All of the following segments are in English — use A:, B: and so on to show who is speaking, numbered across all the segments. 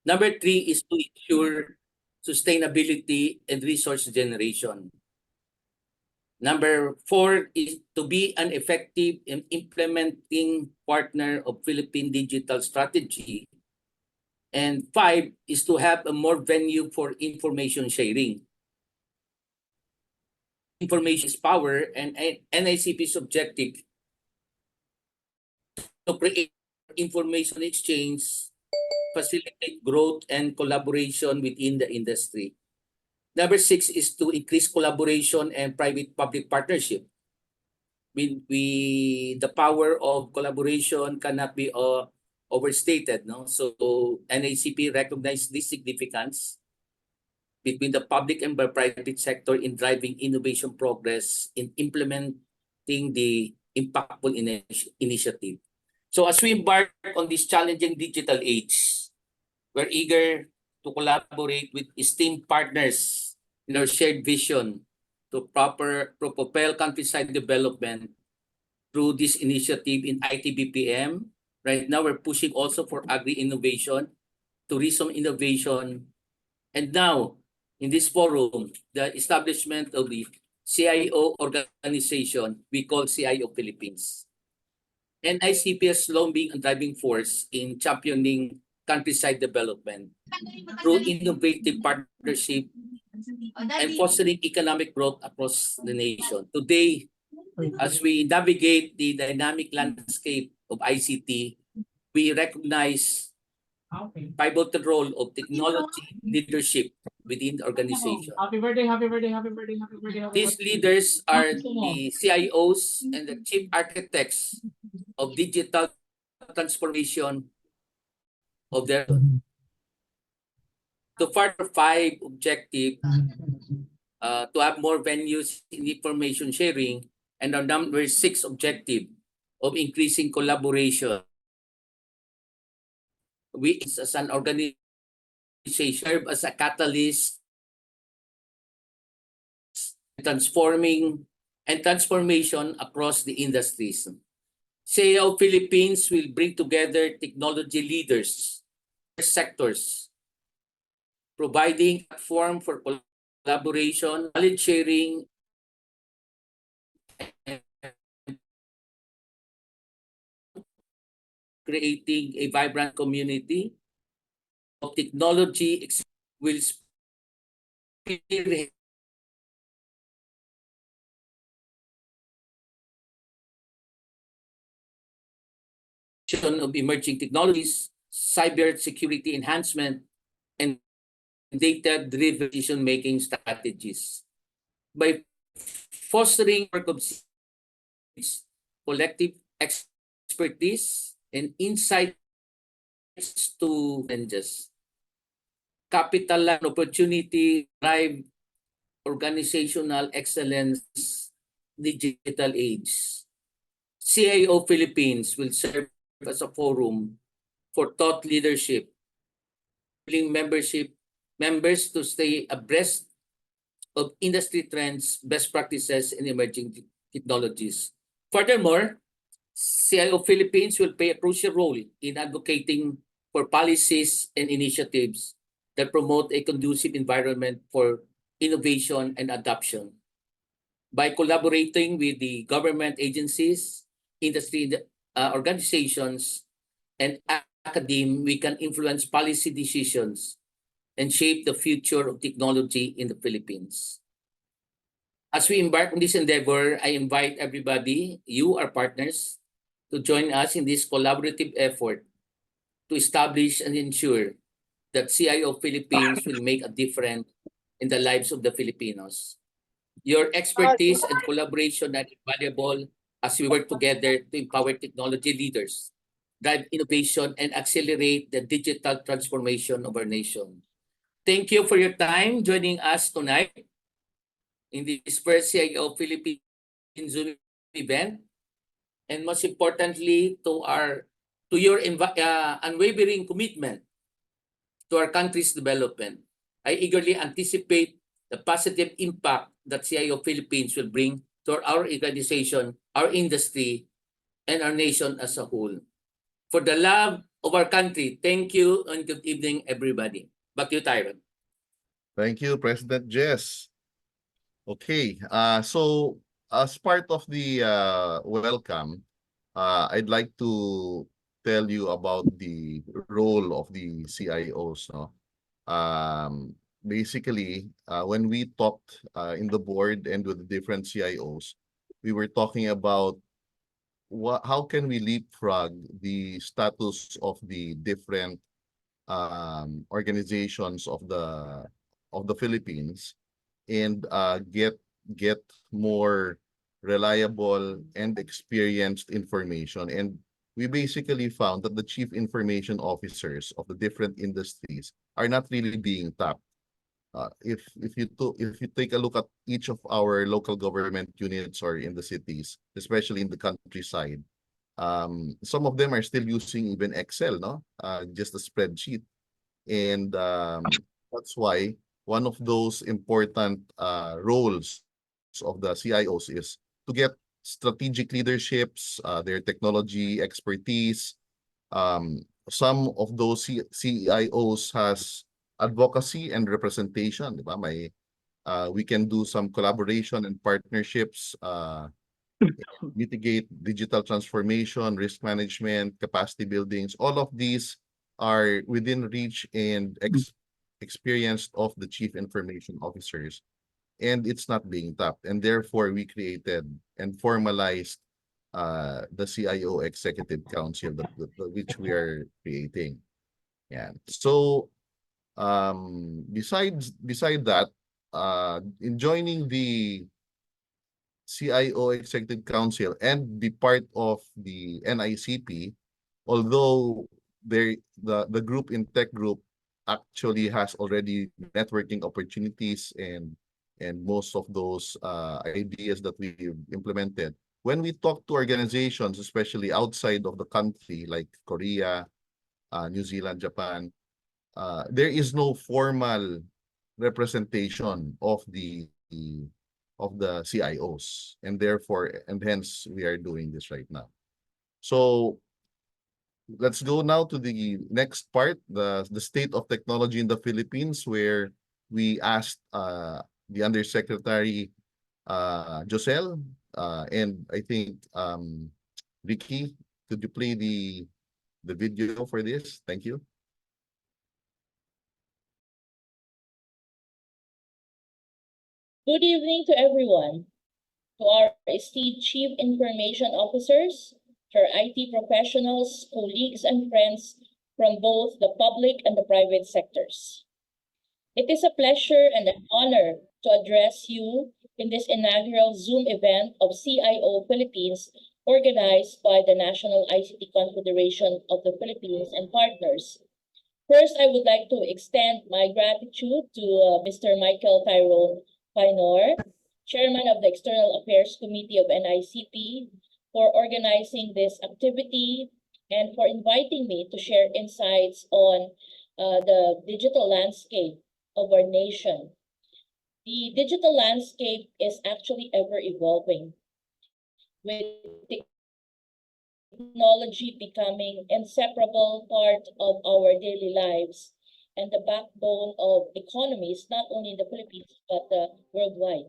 A: Number 3 is to ensure sustainability and resource generation. Number 4 is to be an effective and implementing partner of Philippine digital strategy. And 5 is to have a more venue for information sharing. Information is power, and NICP's objective to create information exchange, facilitate growth and collaboration within the industry. Number 6 is to increase collaboration and private-public partnership. The power of collaboration cannot be overstated, no? So NICP recognized this significance between the public and the private sector in driving innovation progress in implementing the impactful initiative. So as we embark on this challenging digital age, we're eager to collaborate with esteemed partners in our shared vision to propel countryside development through this initiative in IT-BPM. Right now, we're pushing also for agri-innovation, tourism innovation, and now, in this forum, the establishment of the CIO organization we call CIO Philippines. NICP has long been a driving force in championing countryside development through innovative partnership and fostering economic growth across the nation. Today, as we navigate the dynamic landscape of ICT, we recognize pivotal role of technology leadership within the organization.
B: Happy birthday, happy birthday, happy birthday, happy birthday.
A: These leaders are the CIOs and the chief architects of digital transformation of their to further 5 objective to have more venues in information sharing, and our number 6 objective of increasing collaboration. We as an organization serve as a catalyst transforming and transformation across the industries. CIO Philippines will bring together technology leaders, sectors, providing a platform for collaboration, knowledge sharing, and creating a vibrant community of technology will spearhead of emerging technologies, cyber security enhancement, and data-driven decision-making strategies. By fostering collective expertise and insights to challenges, capital and opportunity drive organizational excellence digital age. CIO Philippines will serve as a forum for thought leadership, members to stay abreast of industry trends, best practices, and emerging technologies. Furthermore, CIO Philippines will play a crucial role in advocating for policies and initiatives that promote a conducive environment for innovation and adoption. By collaborating with the government agencies, industry organizations, and academia, we can influence policy decisions and shape the future of technology in the Philippines. As we embark on this endeavor, I invite everybody, you, our partners, to join us in this collaborative effort to establish and ensure that CIO Philippines will make a difference in the lives of the Filipinos. Your expertise and collaboration are invaluable as we work together to empower technology leaders, drive innovation, and accelerate the digital transformation of our nation. Thank you for your time joining us tonight in this first CIO Philippines Zoom event, and most importantly, to your unwavering commitment to our country's development. I eagerly anticipate the positive impact that CIO Philippines will bring to our organization, our industry, and our nation as a whole. For the love of our country. Thank you and good evening, everybody. Back to you, Tyron.
C: Thank you, President Jess. Okay, so as part of the welcome, I'd like to tell you about the role of the CIOs. No? Basically, when we talked in the board and with the different CIOs, we were talking about how can we leapfrog the status of the different organizations of the Philippines and get more reliable and experienced information. And we basically found that the chief information officers of the different industries are not really being tapped. If you take a look at each of our local government units or in the cities, especially in the countryside, some of them are still using even Excel, no? Just a spreadsheet. And that's why one of those important roles of the CIOs is to get strategic leaderships, their technology expertise. Some of those CIOs has advocacy and representation, di ba? We can do some collaboration and partnerships, mitigate digital transformation, risk management, capacity buildings. All of these are within reach and experience of the chief information officers, and it's not being tapped. And therefore, we created and formalized the CIO Executive Council, which we are creating. Yeah. So, beside that, in joining the CIO Executive Council and be part of the NICP, although the group in tech group actually has already networking opportunities and most of those ideas that we've implemented. When we talk to organizations, especially outside of the country, like Korea, New Zealand, Japan, there is no formal representation of the CIOs, and therefore, and hence we are doing this right now. So let's go now to the next part, the state of technology in the Philippines, where we asked the Undersecretary Josel and I think Vicky, could you play the video for this? Thank you.
D: Good evening to everyone, to our esteemed Chief Information Officers, to our IT professionals, colleagues, and friends from both the public and the private sectors. It is a pleasure and an honor to address you in this inaugural Zoom event of CIO Philippines, organized by the National ICT Confederation of the Philippines and partners. First, I would like to extend my gratitude to Mr. Michael Tyrone Painor, Chairman of the External Affairs Committee of NICP, for organizing this activity and for inviting me to share insights on the digital landscape of our nation. The digital landscape is actually ever evolving, with technology becoming inseparable part of our daily lives and the backbone of economies, not only in the Philippines, but worldwide.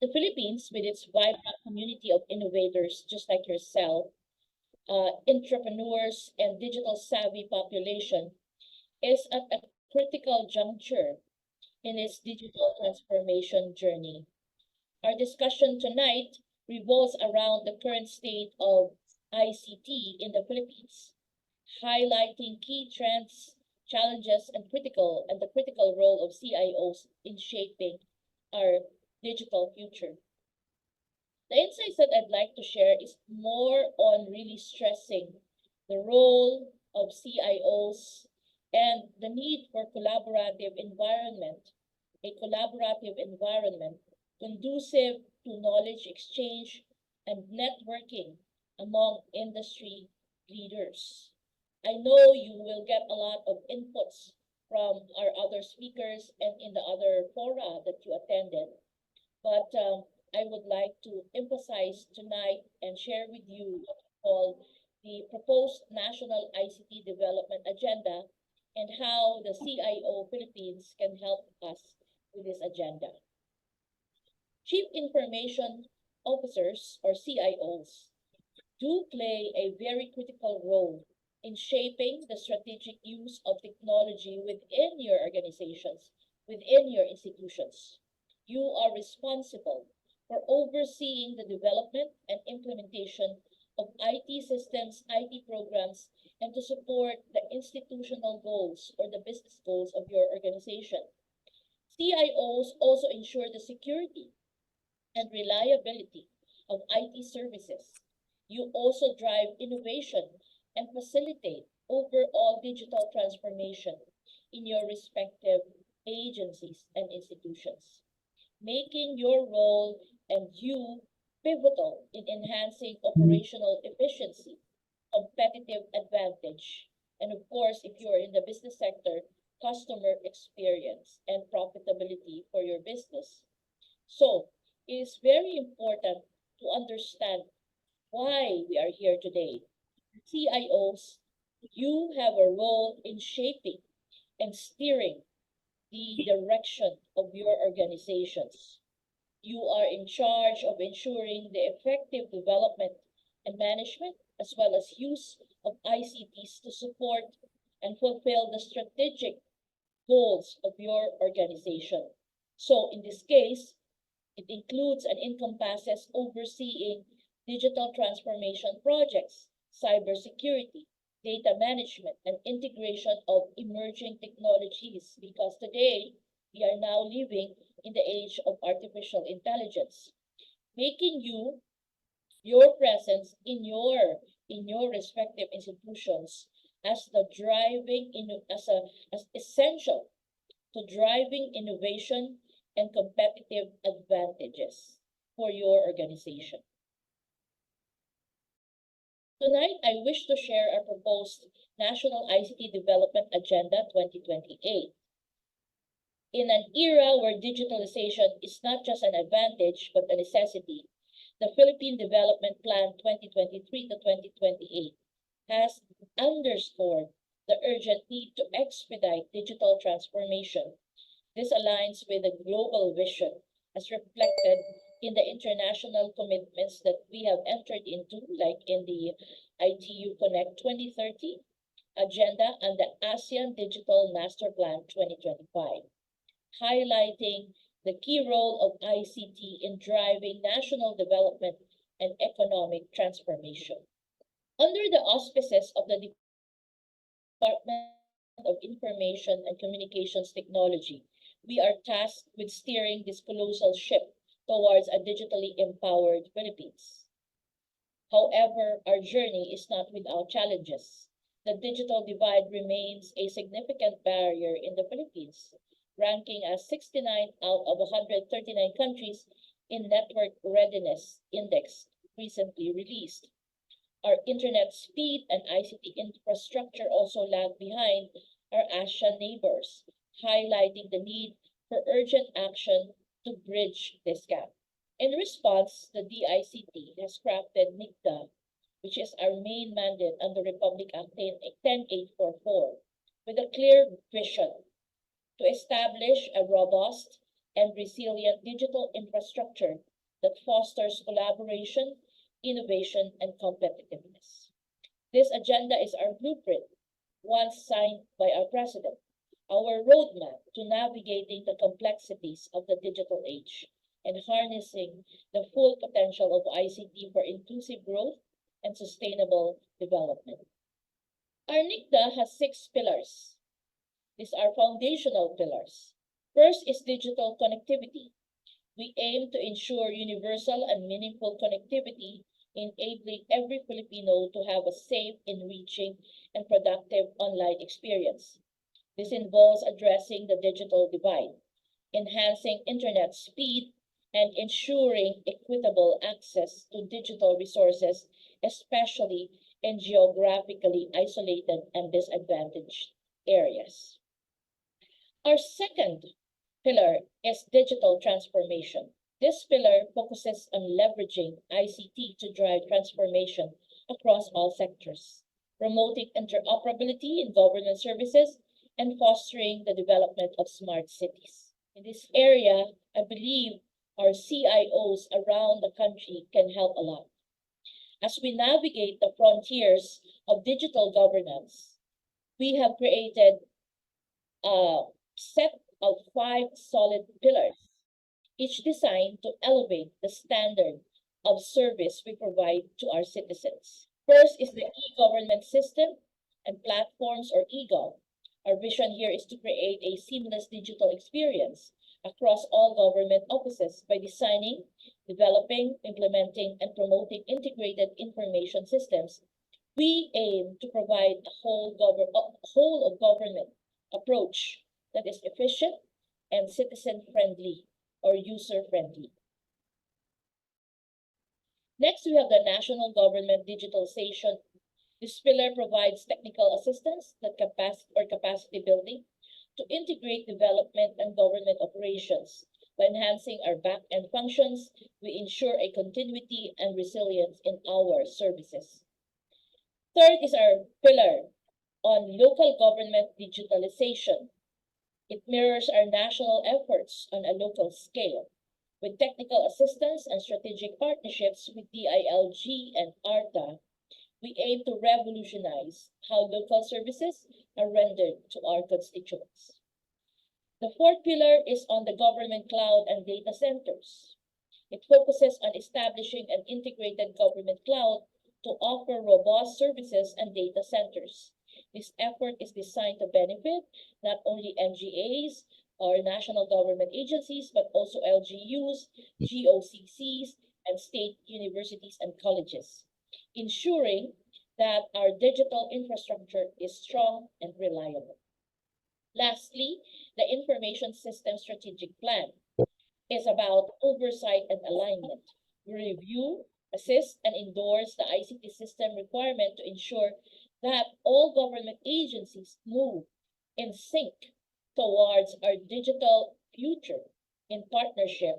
D: The Philippines, with its vibrant community of innovators just like yourself, entrepreneurs, and digital savvy population, is at a critical juncture in its digital transformation journey. Our discussion tonight revolves around the current state of ICT in the Philippines, highlighting key trends, challenges, and the critical role of CIOs in shaping our digital future. The insights that I'd like to share is more on really stressing the role of CIOs and the need for a collaborative environment conducive to knowledge exchange and networking among industry leaders. I know you will get a lot of inputs from our other speakers and in the other fora that you attended, but I would like to emphasize tonight and share with you what we call the proposed National ICT Development Agenda and how the CIO Philippines can help us with this agenda. Chief Information Officers, or CIOs, do play a very critical role in shaping the strategic use of technology within your organizations, within your institutions. You are responsible for overseeing the development and implementation of IT systems, IT programs, and to support the institutional goals or the business goals of your organization. CIOs also ensure the security and reliability of IT services. You also drive innovation and facilitate overall digital transformation in your respective agencies and institutions, making your role and you pivotal in enhancing operational efficiency, competitive advantage, and of course, if you are in the business sector, customer experience and profitability for your business. So, it is very important to understand why we are here today. CIOs, you have a role in shaping and steering the direction of your organizations. You are in charge of ensuring the effective development and management, as well as use of ICTs to support and fulfill the strategic goals of your organization. So in this case, it includes and encompasses overseeing digital transformation projects, cybersecurity, data management, and integration of emerging technologies, because today we are now living in the age of artificial intelligence, making your presence in your respective institutions as the driving as essential to driving innovation and competitive advantages for your organization. Tonight, I wish to share our proposed National ICT Development Agenda 2028. In an era where digitalization is not just an advantage but a necessity, the Philippine Development Plan 2023 to 2028 has underscored the urgent need to expedite digital transformation. This aligns with the global vision as reflected in the international commitments that we have entered into, like in the ITU Connect 2030 agenda and the ASEAN Digital Master Plan 2025, highlighting the key role of ICT in driving national development and economic transformation. Under the auspices of the Department of Information and Communications Technology, we are tasked with steering this colossal ship towards a digitally empowered Philippines. However, our journey is not without challenges. The digital divide remains a significant barrier in the Philippines, ranking as 69 out of 139 countries in Network Readiness Index recently released. Our internet speed and ICT infrastructure also lag behind our Asian neighbors, highlighting the need for urgent action to bridge this gap. In response, the DICT has crafted NICP, which is our main mandate under Republic Act 10844, with a clear vision to establish a robust and resilient digital infrastructure that fosters collaboration, innovation, and competitiveness. This agenda is our blueprint, once signed by our President, our roadmap to navigating the complexities of the digital age and harnessing the full potential of ICT for inclusive growth and sustainable development. Our NICP has 6 pillars. These are foundational pillars. First is digital connectivity. We aim to ensure universal and meaningful connectivity, enabling every Filipino to have a safe, enriching, and productive online experience. This involves addressing the digital divide, enhancing internet speed, and ensuring equitable access to digital resources, especially in geographically isolated and disadvantaged areas. Our second pillar is digital transformation. This pillar focuses on leveraging ICT to drive transformation across all sectors, promoting interoperability in government services, and fostering the development of smart cities. In this area, I believe our CIOs around the country can help a lot. As we navigate the frontiers of digital governance, we have created a set of 5 solid pillars, each designed to elevate the standard of service we provide to our citizens. First is the e-government system and platforms, or e-gov. Our vision here is to create a seamless digital experience across all government offices by designing, developing, implementing, and promoting integrated information systems. We aim to provide a whole of government approach that is efficient and citizen-friendly or user-friendly. Next, we have the National Government Digitalization. This pillar provides technical assistance that capacity building to integrate development and government operations. By enhancing our back-end functions, we ensure a continuity and resilience in our services. Third is our pillar on local government digitalization. It mirrors our national efforts on a local scale. With technical assistance and strategic partnerships with DILG and ARTA, we aim to revolutionize how local services are rendered to our constituents. The fourth pillar is on the government cloud and data centers. It focuses on establishing an integrated government cloud to offer robust services and data centers. This effort is designed to benefit not only NGAs or national government agencies, but also LGUs, GOCCs, and state universities and colleges, ensuring that our digital infrastructure is strong and reliable. Lastly, the Information System Strategic Plan is about oversight and alignment. We review, assist, and endorse the ICT system requirement to ensure that all government agencies move in sync towards our digital future in partnership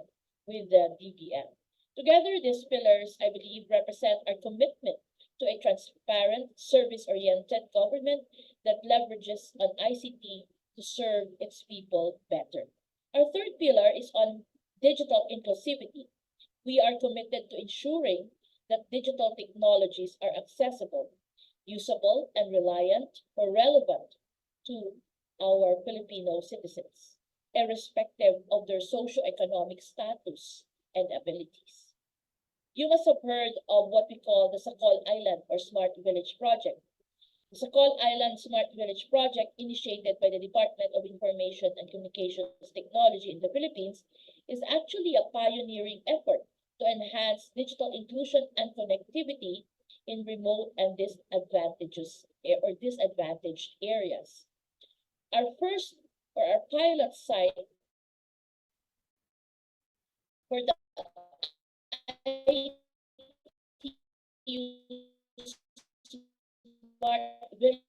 D: with the DBM. Together, these pillars, I believe, represent our commitment to a transparent, service-oriented government that leverages on ICT to serve its people better. Our third pillar is on digital inclusivity. We are committed to ensuring that digital technologies are accessible, usable, and reliant or relevant to our Filipino citizens, irrespective of their socio-economic status and abilities. You must have heard of what we call the Sakol Island or Smart Village Project. The Sakol Island Smart Village Project, initiated by the Department of Information and Communications Technology in the Philippines, is actually a pioneering effort to enhance digital inclusion and connectivity in remote and disadvantaged areas. Our first or our pilot site for the Smart Village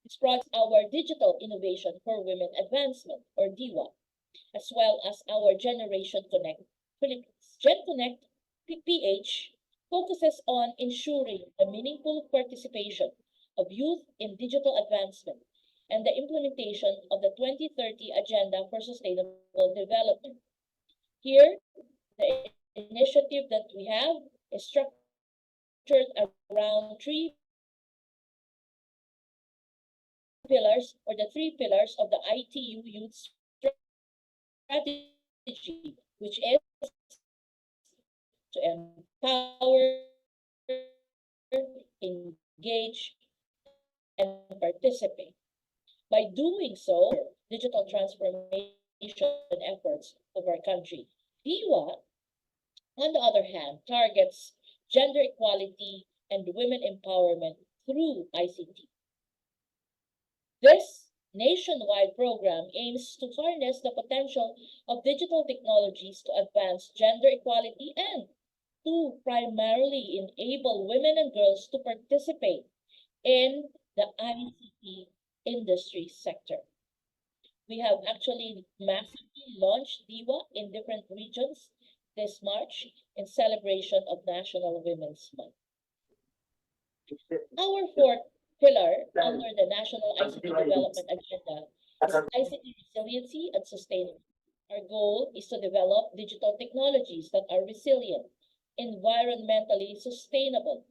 D: This project our Digital Innovation for Women Advancement, or DIWA, as well as our Generation Connect Philippines. Gen Connect PH focuses on ensuring the meaningful participation of youth in digital advancement and the implementation of the 2030 Agenda for Sustainable Development. Here, the initiative that we have is structured around 3 pillars, or the 3 pillars of the ITU Youth Strategy, which is to empower, engage, and participate. By doing so, digital transformation efforts of our country. DIWA, on the other hand, targets gender equality and women empowerment through ICT. This nationwide program aims to harness the potential of digital technologies to advance gender equality and to primarily enable women and girls to participate in the ICT industry sector. We have actually massively launched DIWA in different regions this March in celebration of National Women's Month. Our fourth pillar under the National ICT Development Agenda is ICT resiliency and sustainability. Our goal is to develop digital technologies that are resilient, environmentally sustainable,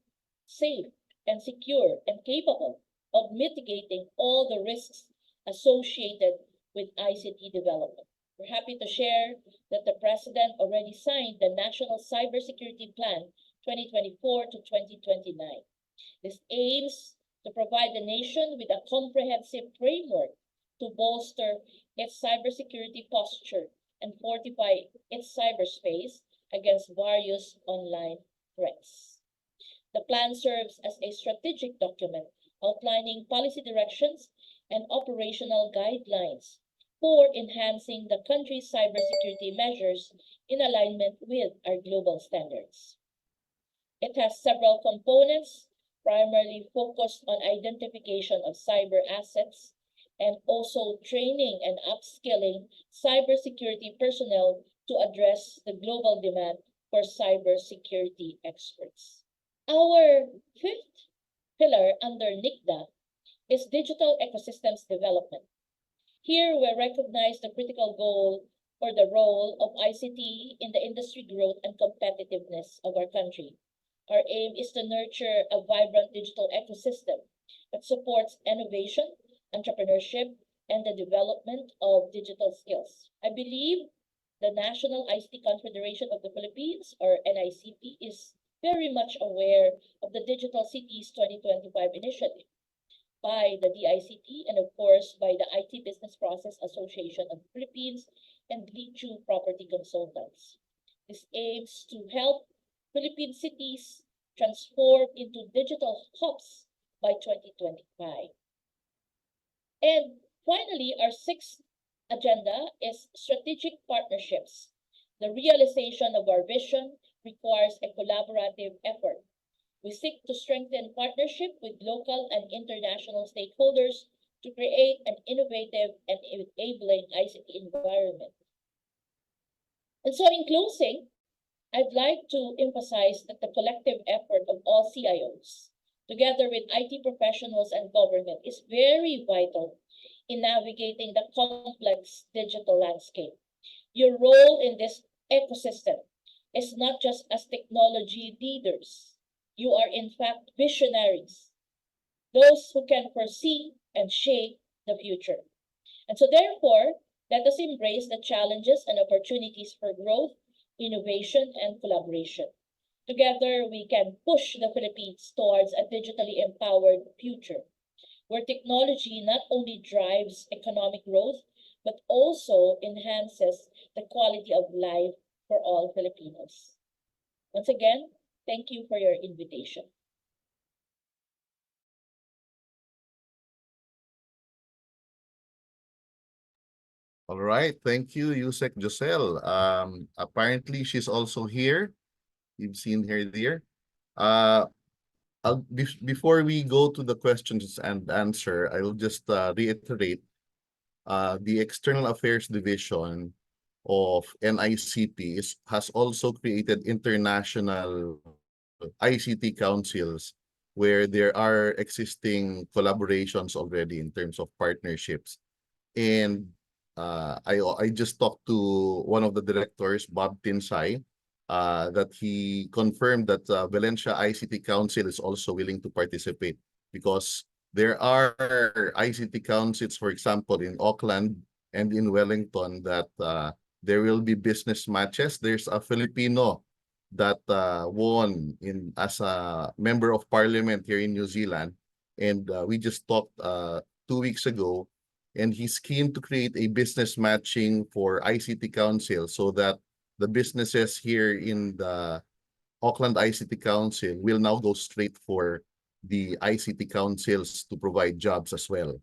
D: safe, and secure, and capable of mitigating all the risks associated with ICT development. We're happy to share that the President already signed the National Cybersecurity Plan 2024 to 2029. This aims to provide the nation with a comprehensive framework to bolster its cybersecurity posture and fortify its cyberspace against various online threats. The plan serves as a strategic document outlining policy directions and operational guidelines for enhancing the country's cybersecurity measures in alignment with our global standards. It has several components, primarily focused on identification of cyber assets and also training and upskilling cybersecurity personnel to address the global demand for cybersecurity experts. Our fifth pillar under NICDA is digital ecosystems development. Here we recognize the critical goal or the role of ICT in the industry growth and competitiveness of our country. Our aim is to nurture a vibrant digital ecosystem that supports innovation, entrepreneurship, and the development of digital skills. I believe the National ICT Confederation of the Philippines, or NICP, is very much aware of the Digital Cities 2025 initiative by the DICT and of course by the IT Business Process Association of the Philippines and Lichu Property Consultants. This aims to help Philippine cities transform into digital hubs by 2025. And finally, our sixth agenda is strategic partnerships. The realization of our vision requires a collaborative effort. We seek to strengthen partnership with local and international stakeholders to create an innovative and enabling ICT environment. And so in closing, I'd like to emphasize that the collective effort of all CIOs, together with IT professionals and government, is very vital in navigating the complex digital landscape. Your role in this ecosystem is not just as technology leaders. You are in fact visionaries, those who can foresee and shape the future. And so therefore, let us embrace the challenges and opportunities for growth, innovation, and collaboration. Together, we can push the Philippines towards a digitally empowered future, where technology not only drives economic growth, but also enhances the quality of life for all Filipinos. Once again, thank you for your invitation.
C: All right, thank you, Yusek Josel. Apparently she's also here. You've seen her there. Before we go to the questions and answer, I'll just reiterate the External Affairs Division of NICP has also created international ICT councils where there are existing collaborations already in terms of partnerships. And I just talked to one of the directors, Bob Tinsay, that he confirmed that Valencia ICT Council is also willing to participate because there are ICT councils, for example, in Auckland and in Wellington that there will be business matches. There's a Filipino that won as a member of parliament here in New Zealand. And we just talked 2 weeks ago, and he's keen to create a business matching for ICT Council so that the businesses here in the Auckland ICT Council will now go straight for the ICT councils to provide jobs as well.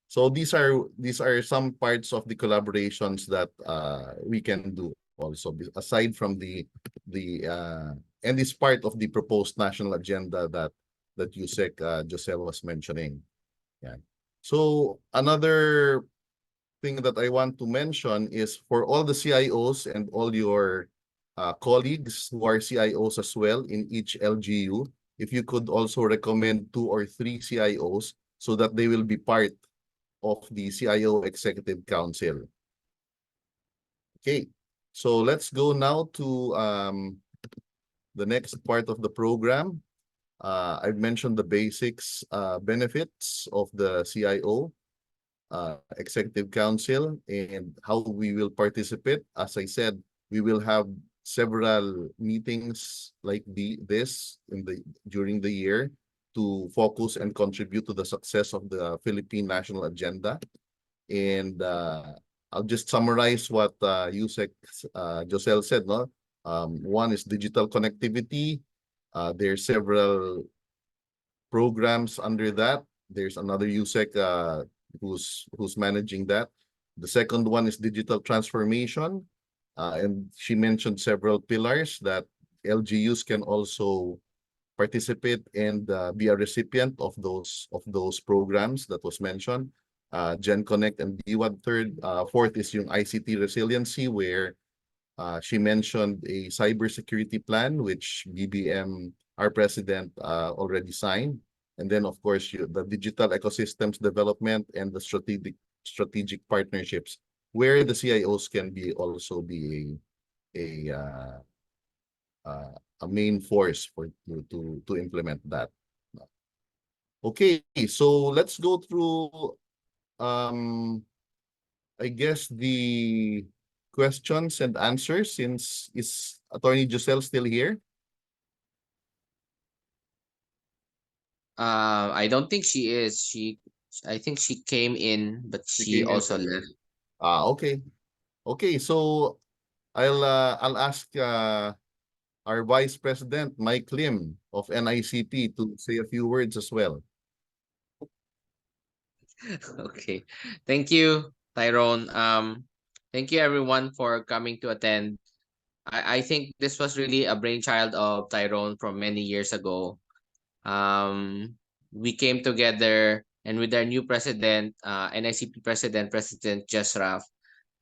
C: So these are some parts of the collaborations that we can do. also, aside from the and is part of the proposed national agenda that Yusek Josel was mentioning. Yeah. So another thing that I want to mention is for all the CIOs and all your colleagues who are CIOs as well in each LGU, if you could also recommend 2 or 3 CIOs so that they will be part of the CIO Executive Council. Okay, so let's go now to the next part of the program. I've mentioned the basics benefits of the CIO Executive Council and how we will participate. As I said, we will have several meetings like this during the year to focus and contribute to the success of the Philippine national agenda. And I'll just summarize what Yusek Josel said. No, one is digital connectivity. There are several programs under that. There's another Yusek who's managing that. The second one is digital transformation, and she mentioned several pillars that LGUs can also participate and be a recipient of those programs that was mentioned. Gen Connect and DWAD third. Fourth is yung ICT resiliency, where she mentioned a cybersecurity plan, which BBM, our president, already signed. And then, of course, the digital ecosystems development and the strategic partnerships, where the CIOs can also be a main force to implement that. Okay, so let's go through I guess the questions and answers, since is Attorney Giselle still here?
E: I don't think she is. I think she came in, but she
C: came in.
E: also left.
C: Okay. Okay, so I'll ask our Vice President Mike Lim of NICP to say a few words as well.
E: Okay. Thank you, Tyrone. Thank you everyone for coming to attend. I think this was really a brainchild of Tyrone from many years ago. We came together, and with our new president, NICP President Jasraf,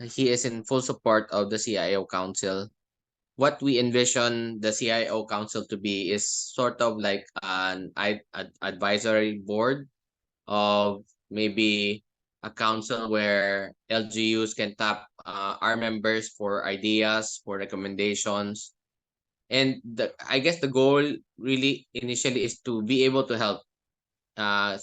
E: he is in full support of the CIO Council. What we envision the CIO Council to be is sort of like an advisory board of maybe a council where LGUs can tap our members for ideas, for recommendations. And I guess the goal really initially is to be able to help.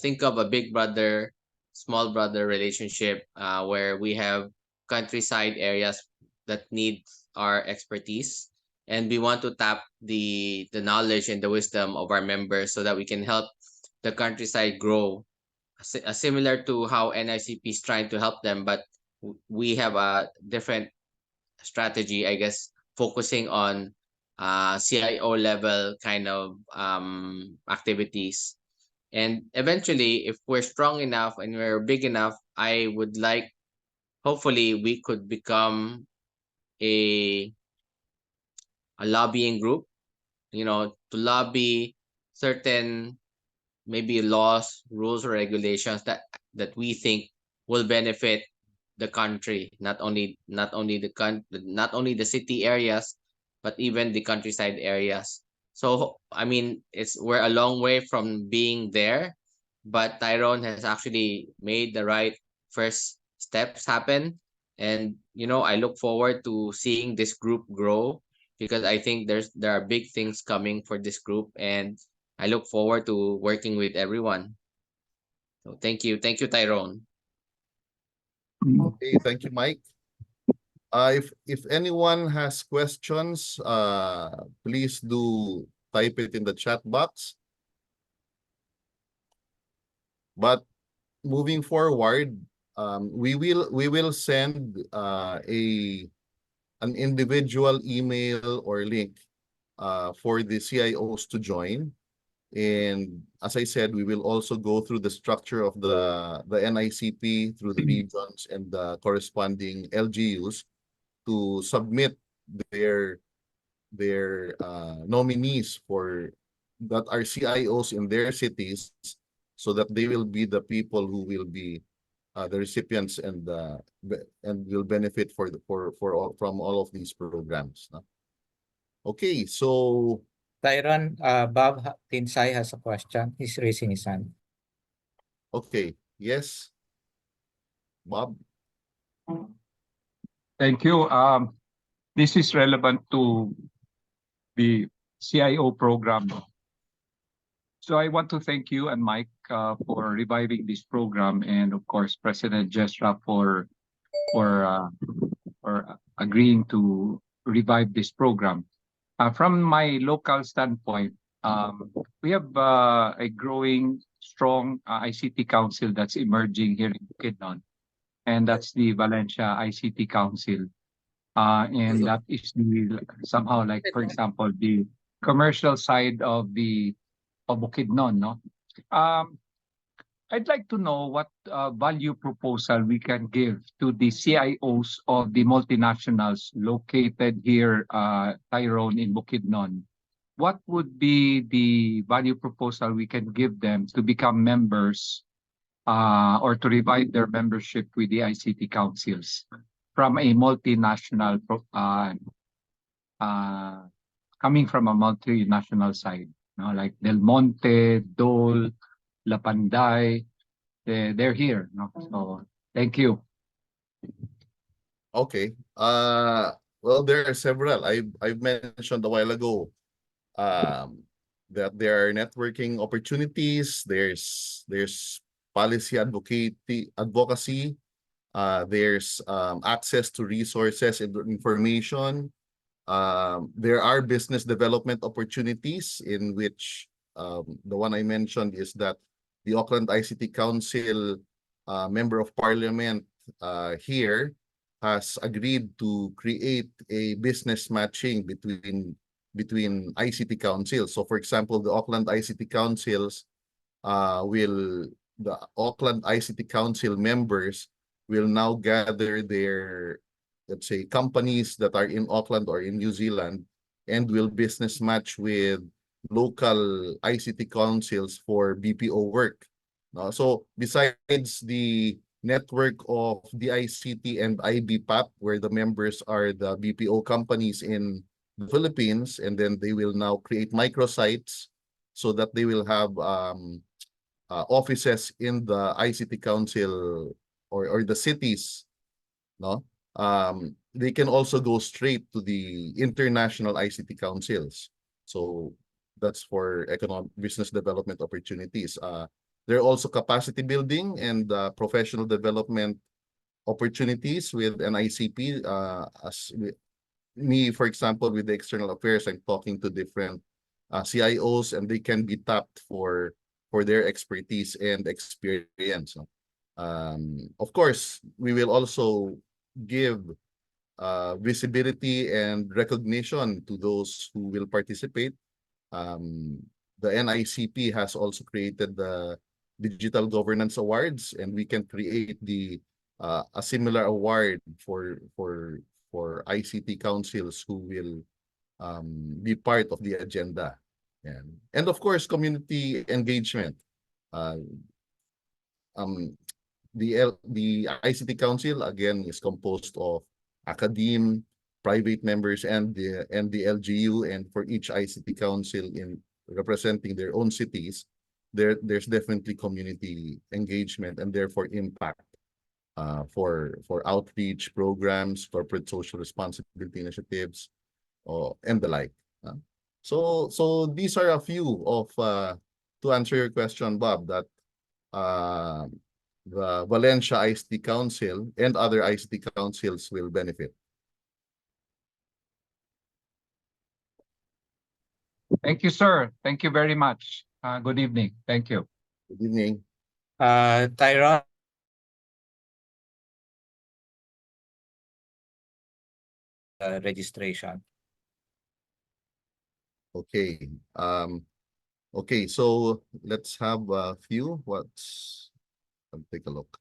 E: Think of a big brother, small brother relationship where we have countryside areas that need our expertise. And we want to tap the knowledge and the wisdom of our members so that we can help the countryside grow. Similar to how NICP is trying to help them, but we have a different strategy, I guess, focusing on CIO level kind of activities. And eventually, if we're strong enough and we're big enough, I would like, hopefully, we could become a lobbying group, to lobby certain maybe laws, rules, or regulations that we think will benefit the country, not only the city areas, but even the countryside areas. So I mean, we're a long way from being there, but Tyrone has actually made the right first steps happen. And I look forward to seeing this group grow, because I think there are big things coming for this group, and I look forward to working with everyone. So thank you, Tyrone.
C: Okay, thank you, Mike. If anyone has questions, please do type it in the chat box. But moving forward, we will send an individual email or link for the CIOs to join. And as I said, we will also go through the structure of the NICP through the regions and the corresponding LGUs to submit their nominees for that are CIOs in their cities, so that they will be the people who will be the recipients and will benefit from all of these programs. No? Okay, so
F: Tyron, Bob Tinsay has a question. He's raising his hand.
C: okay, yes, Bob.
G: Thank you. This is relevant to the CIO program. So I want to thank you and Mike for reviving this program, and of course President Jesra for agreeing to revive this program. From my local standpoint, we have a growing, strong ICT council that's emerging here in Bukidnon, and that's the Valencia ICT Council. And that is somehow like, for example, the commercial side of Bukidnon, no? I'd like to know what value proposal we can give to the CIOs of the multinationals located here, Tyrone, in Bukidnon. What would be the value proposal we can give them to become members or to revive their membership with the ICT councils from a multinational, coming from a multinational side, you know, like Del Monte, Dole, Lapanday, they're here. No? So thank you.
C: Okay. Well, there are several. I've mentioned a while ago that there are networking opportunities. There's policy advocacy. There's access to resources and information. There are business development opportunities in which the one I mentioned is that the Auckland ICT Council Member of Parliament here has agreed to create a business matching between ICT councils. So for example, the Auckland ICT Councils the Auckland ICT Council members will now gather their, let's say, companies that are in Auckland or in New Zealand and will business match with local ICT councils for BPO work. So besides the network of DICT and IBPAP, where the members are the BPO companies in the Philippines, and then they will now create microsites so that they will have offices in the ICT council or the cities. No, they can also go straight to the international ICT councils. So that's for economic business development opportunities. There are also capacity building and professional development opportunities with NICP. Me, for example, with the external affairs, I'm talking to different CIOs, and they can be tapped for their expertise and experience. Of course, we will also give visibility and recognition to those who will participate. The NICP has also created the Digital Governance Awards, and we can create a similar award for ICT councils who will be part of the agenda. And of course, community engagement. The ICT Council again is composed of academe, private members, and the LGU, and for each ICT Council in representing their own cities, there's definitely community engagement and therefore impact for outreach programs, corporate social responsibility initiatives, and the like. So these are a few of to answer your question, Bob, that the Valencia ICT Council and other ICT councils will benefit.
G: Thank you, sir. Thank you very much. Good evening. Thank you.
C: Good evening.
F: Tyron, registration.
C: Okay. Okay, so let's have a few. I'll take a look.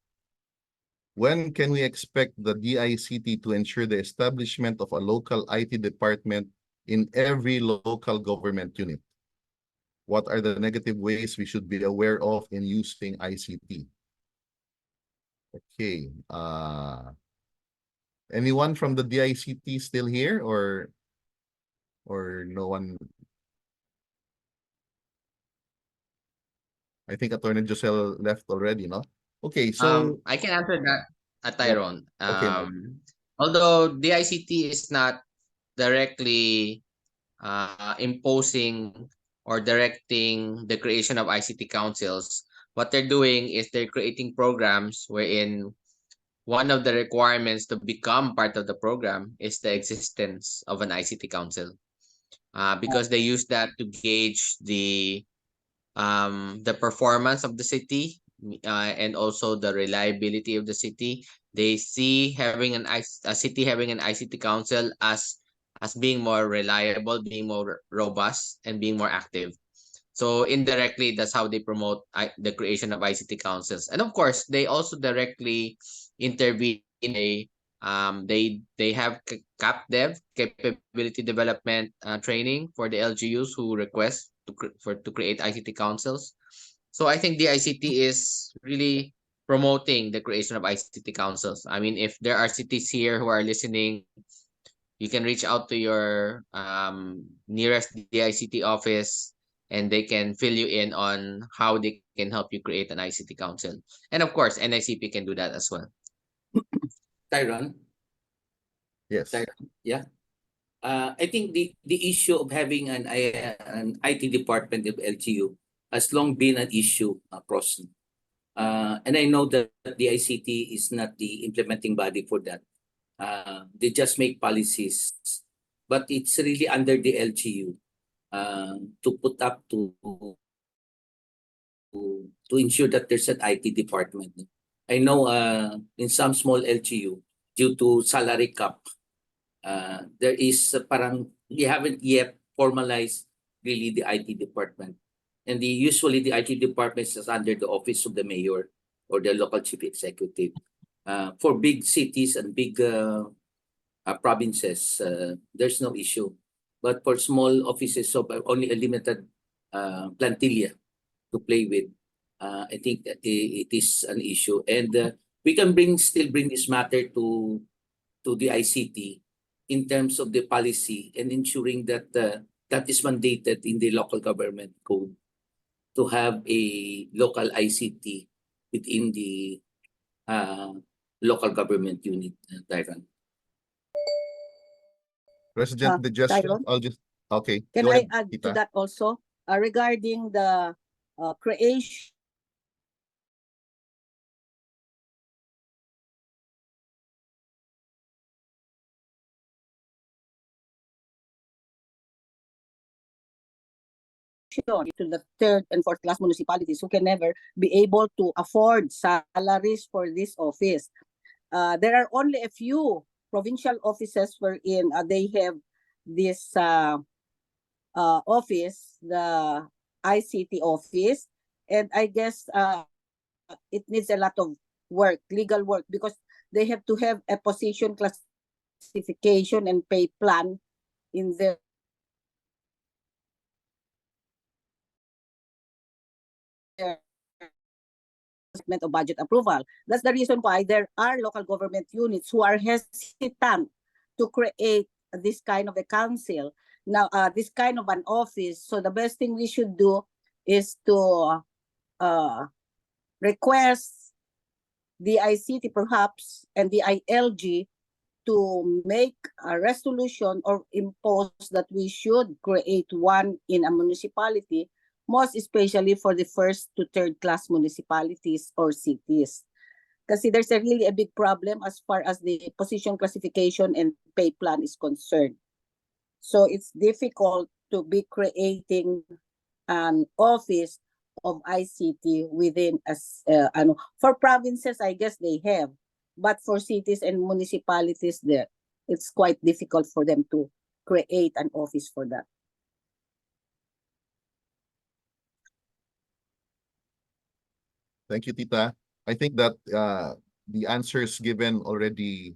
C: When can we expect the DICT to ensure the establishment of a local IT department in every local government unit? What are the negative ways we should be aware of in using ICT? Okay. Anyone from the DICT still here or no one? I think Attorney Josel left already, no? Okay, so
E: I can answer that,
C: Yep.
E: Tyrone.
C: Okay, Mike.
E: Although the ICT is not directly imposing or directing the creation of ICT councils, what they're doing is they're creating programs wherein one of the requirements to become part of the program is the existence of an ICT council. Because they use that to gauge the performance of the city, and also the reliability of the city. They see having a city having an ICT council as being more reliable, being more robust, and being more active. So indirectly, that's how they promote the creation of ICT councils. And of course, they also directly intervene. They have cap dev, capability development training for the LGUs who request to create ICT councils. So I think the ICT is really promoting the creation of ICT councils. I mean, if there are cities here who are listening, you can reach out to your nearest DICT office, and they can fill you in on how they can help you create an ICT council. And of course, NICP can do that as well.
A: Tyron,
C: Yes.
A: yeah. I think the issue of having an IT department of LGU has long been an issue, Prosn. And I know that the ICT is not the implementing body for that. They just make policies, but it's really under the LGU to put up to ensure that there's an IT department. I know in some small LGU, due to salary cap, there is parang we haven't yet formalized really the IT department. And usually the IT department is under the office of the mayor or the local chief executive. For big cities and big provinces, there's no issue. But for small offices of only a limited plantilla to play with, I think that it is an issue. And we can still bring this matter to the ICT in terms of the policy and ensuring that that is mandated in the local government code to have a local ICT within the local government unit, Tyron.
C: President De Just,
H: Tyron?
C: I'll just okay.
H: Can
C: Go
H: I
C: ahead,
H: add to
C: Tita.
H: that also regarding the creation to the third and fourth class municipalities who can never be able to afford salaries for this office? There are only a few provincial offices wherein they have this office, the ICT office, and I guess it needs a lot of work, legal work, because they have to have a position classification and pay plan in their of budget approval. That's the reason why there are local government units who are hesitant to create this kind of a council. Now, this kind of an office. So the best thing we should do is to request the ICT perhaps and the ILG to make a resolution or impose that we should create one in a municipality, most especially for the first to third class municipalities or cities. Kasi there's really a big problem as far as the position classification and pay plan is concerned. So it's difficult to be creating an office of ICT within for provinces, I guess they have, but for cities and municipalities, it's quite difficult for them to create an office for that.
C: Thank you, Tita. I think that the answers given already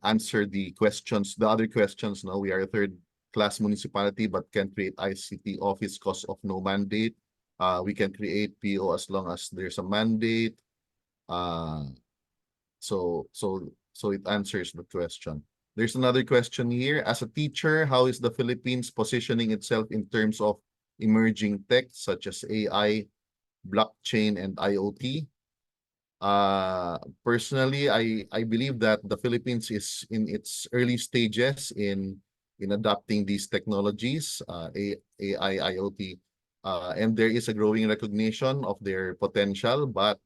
C: answer the questions, the other questions. Now we are a third-class municipality, but can create ICT office cost of no mandate. We can create PO as long as there's a mandate. So it answers the question. There's another question here. As a teacher, how is the Philippines positioning itself in terms of emerging tech such as AI, blockchain, and IoT? Personally, I believe that the Philippines is in its early stages in adopting these technologies, AI, IoT, and there is a growing recognition of their potential. But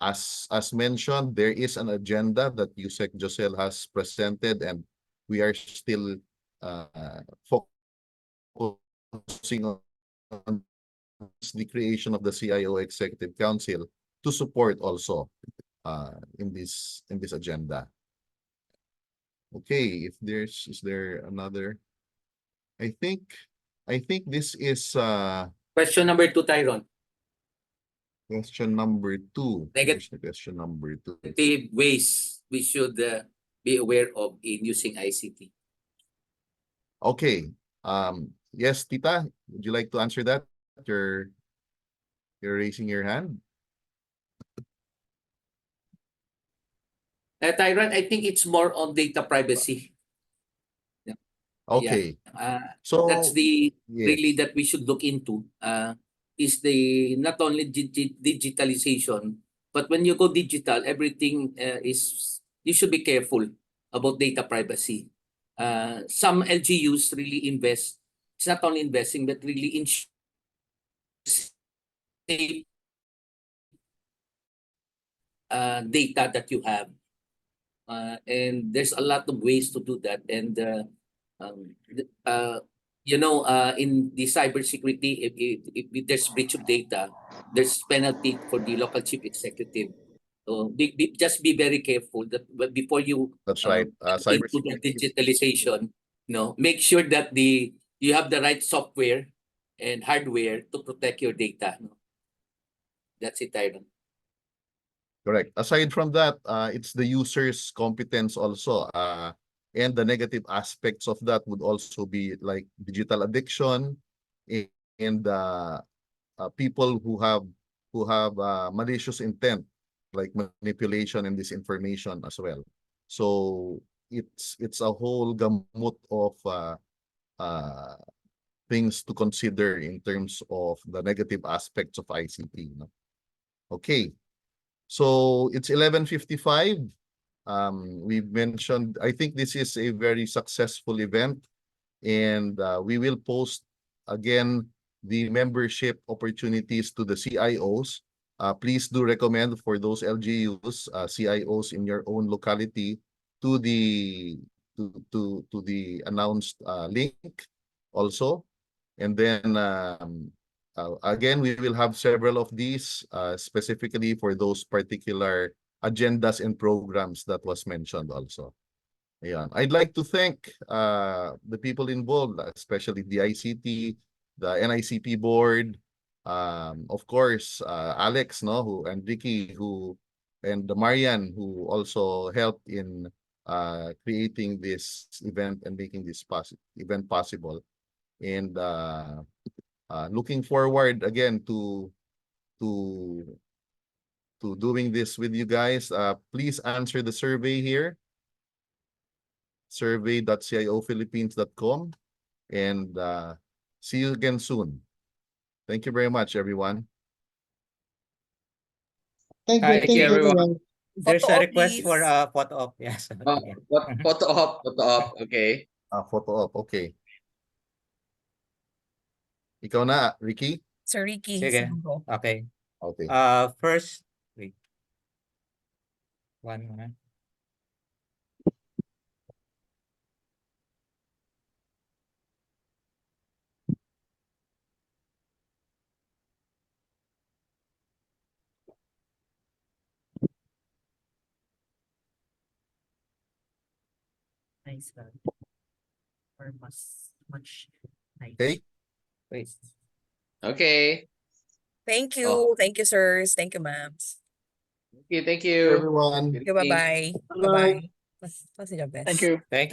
C: as mentioned, there is an agenda that Yusek Josel has presented, and we are still focusing on the creation of the CIO Executive Council to support also in this agenda. Okay, is there another? I think this is
A: Question number 2, Tyron.
C: question number 2.
A: Negative.
C: Here's the question number 2.
A: The ways we should be aware of in using ICT.
C: Okay. Yes, Tita, would you like to answer that? You're raising your hand.
A: Tyron, I think it's more on data privacy.
C: Okay.
A: So that's the
C: yes.
A: really that we should look into. Is the not only digitalization, but when you go digital, everything is, you should be careful about data privacy. Some LGUs really invest. It's not only investing, but really in safe data that you have. And there's a lot of ways to do that. And in the cybersecurity, if there's breach of data, there's penalty for the local chief executive. So just be very careful that before you
C: That's right.
A: into the digitalization, make sure that you have the right software and hardware to protect your data. That's it, Tyron.
C: Correct. Aside from that, it's the user's competence also. And the negative aspects of that would also be like digital addiction and people who have malicious intent, like manipulation and disinformation as well. So it's a whole gamut of things to consider in terms of the negative aspects of ICT. Okay. So it's 11:55. We've mentioned, I think this is a very successful event, and we will post again the membership opportunities to the CIOs. Please do recommend for those LGUs, CIOs in your own locality to the announced link also. And then again, we will have several of these specifically for those particular agendas and programs that was mentioned also. Yeah, I'd like to thank the people involved, especially the ICT, the NICP board, of course, Alex, and Vicky, and Marian, who also helped in creating this event and making this event possible. And looking forward again to doing this with you guys. Please answer the survey here, survey.ciophilippines.com, and see you again soon. Thank you very much, everyone.
B: Thank you,
F: Thank
B: thank
E: you,
B: you,
E: everyone.
B: everyone.
F: There's
I: Photo
F: a
I: op,
F: request for
I: please.
F: a photo op. Yes. Yeah.
E: Photo op. Okay.
C: Photo op, okay. Ikaw na, Ricky?
I: Sir Ricky,
F: Sige.
I: go.
F: Okay.
C: Okay.
F: First, wait. One moment.
I: Nice. Or much nice.
C: Okay.
F: Wait.
E: Okay.
I: Thank you.
E: Oh.
I: Thank you, sirs. Thank you, ma'ams.
E: Okay, thank you.
C: Everyone.
E: Good
I: Okay,
E: evening.
I: bye-bye.
B: Bye-bye.
I: Bye-bye. What's the best?
B: Thank you.
F: Thank you.